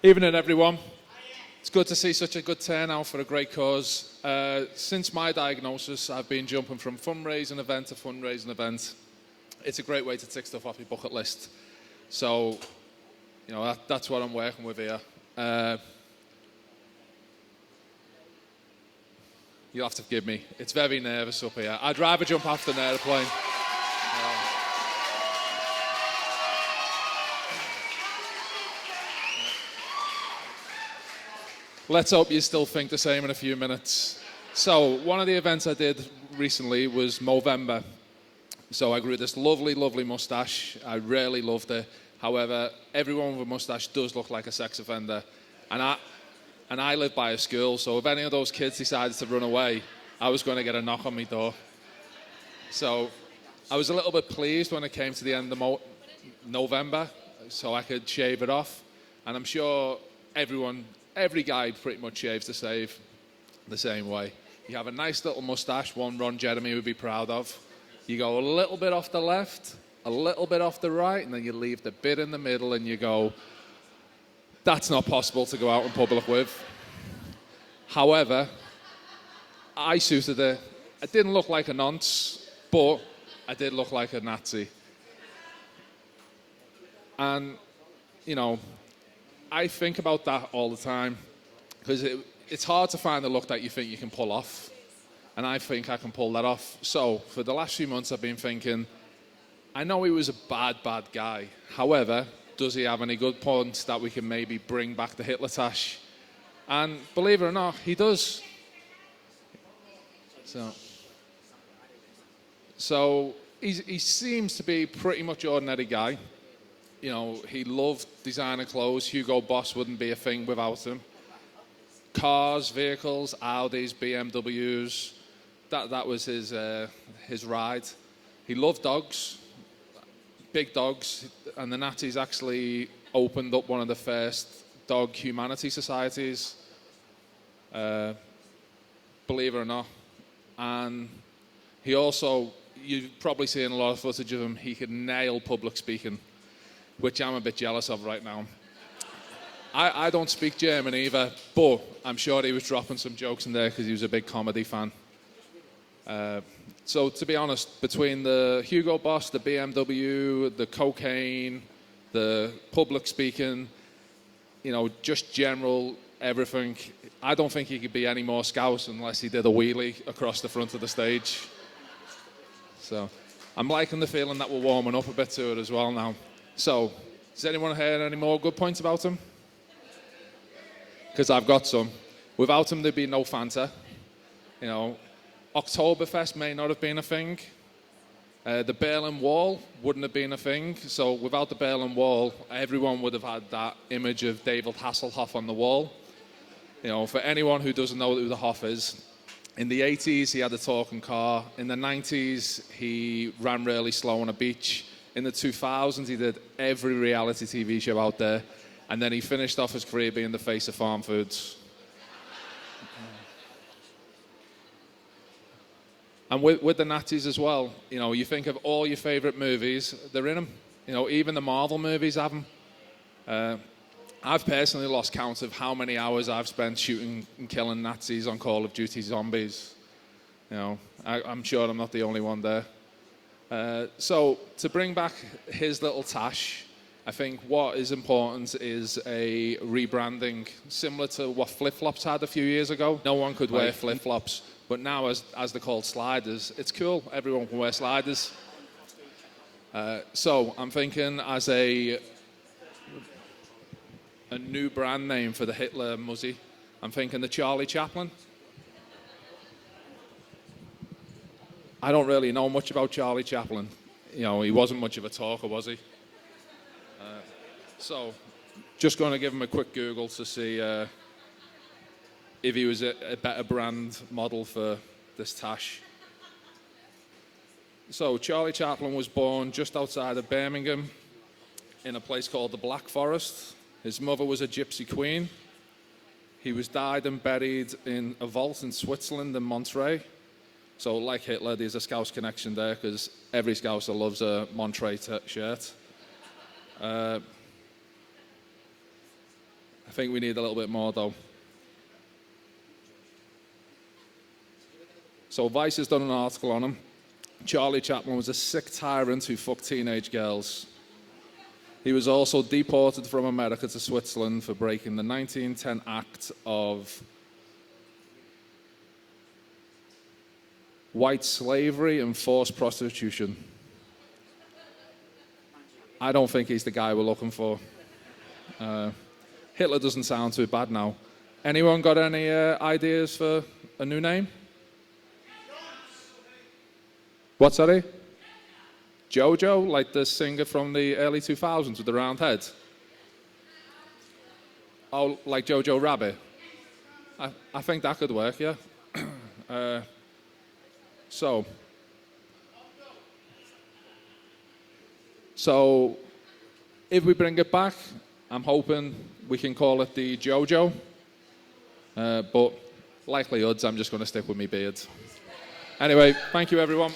Evening, everyone. It's good to see such a good turnout for a great cause. Since my diagnosis, I've been jumping from fundraising event to fundraising event. It's a great way to tick stuff off your bucket list. So, that's what I'm working with here. You'll have to forgive me. It's very nervous up here. I'd rather jump off an airplane. Let's hope you still think the same in a few minutes. So, one of the events I did recently was Movember. So I grew this lovely, lovely mustache. I really loved it. However, everyone with a mustache does look like a sex offender. And I live by a school, so if any of those kids decided to run away, I was going to get a knock on my door. So I was a little bit pleased when it came to the end of November, so I could shave it off. And I'm sure every guy pretty much shaves the same way. You have a nice little mustache, one Ron Jeremy would be proud of. You go a little bit off the left, a little bit off the right, and then you leave the bit in the middle and you go, that's not possible to go out in public with. However, I suited it. I didn't look like a nonce, but I did look like a Nazi. And, I think about that all the time because it's hard to find a look that you think you can pull off. And I think I can pull that off. So for the last few months, I've been thinking, I know he was a bad guy. However, does he have any good points that we can maybe bring back the Hitler-tash? And believe it or not, he does. So he seems to be pretty much ordinary guy. He loved designer clothes. Hugo Boss wouldn't be a thing without him. Cars, vehicles, Audis, BMWs. That was his ride. He loved dogs, big dogs, and the Nazis actually opened up one of the first dog humanity societies, believe it or not. And he also, you've probably seen a lot of footage of him, he could nail public speaking, which I'm a bit jealous of right now. I don't speak German either, but I'm sure he was dropping some jokes in there because he was a big comedy fan. So to be honest, between the Hugo Boss, the BMW, the cocaine, the public speaking, just general everything, I don't think he could be any more Scouse unless he did a wheelie across the front of the stage. So I'm liking the feeling that we're warming up a bit to it as well now. So, does anyone hear any more good points about him? Because I've got some. Without him, there'd be no Fanta. Oktoberfest may not have been a thing. The Berlin Wall wouldn't have been a thing. So without the Berlin Wall, everyone would have had that image of David Hasselhoff on the wall. For anyone who doesn't know who the Hoff is, in the 80s, he had a talking car. In the 90s, he ran really slow on a beach. In the 2000s, he did every reality TV show out there. And then he finished off his career being the face of farm foods. And with the Nazis as well, you think of all your favorite movies, they're in them. Even the Marvel movies have them. I've personally lost count of how many hours I've spent shooting and killing Nazis on Call of Duty Zombies. I'm sure I'm not the only one there. So to bring back his little tash, I think what is important is a rebranding, similar to what flip-flops had a few years ago. No one could wear flip-flops, but now as they're called sliders, it's cool. Everyone can wear sliders. So I'm thinking as a new brand name for the Hitler Muzzy, I'm thinking the Charlie Chaplin. I don't really know much about Charlie Chaplin. He wasn't much of a talker, was he? So, just going to give him a quick Google to see if he was a better brand model for this tash. So, Charlie Chaplin was born just outside of Birmingham in a place called the Black Forest. His mother was a gypsy queen. He was died and buried in a vault in Switzerland in Monterey. So, like Hitler, there's a Scouse connection there because every Scouser loves a Monterey shirt. I think we need a little bit more, though. So Vice has done an article on him. Charlie Chaplin was a sick tyrant who fucked teenage girls. He was also deported from America to Switzerland for breaking the 1910 Act of white slavery and forced prostitution. I don't think he's the guy we're looking for. Hitler doesn't sound too bad now. Anyone got any ideas for a new name? What's that? Jojo, like the singer from the early 2000s with the round head? Oh, like Jojo Rabbit? I think that could work, yeah. So, if we bring it back, I'm hoping we can call it the Jojo. But likelihoods, I'm just going to stick with me beard. Anyway, thank you, everyone.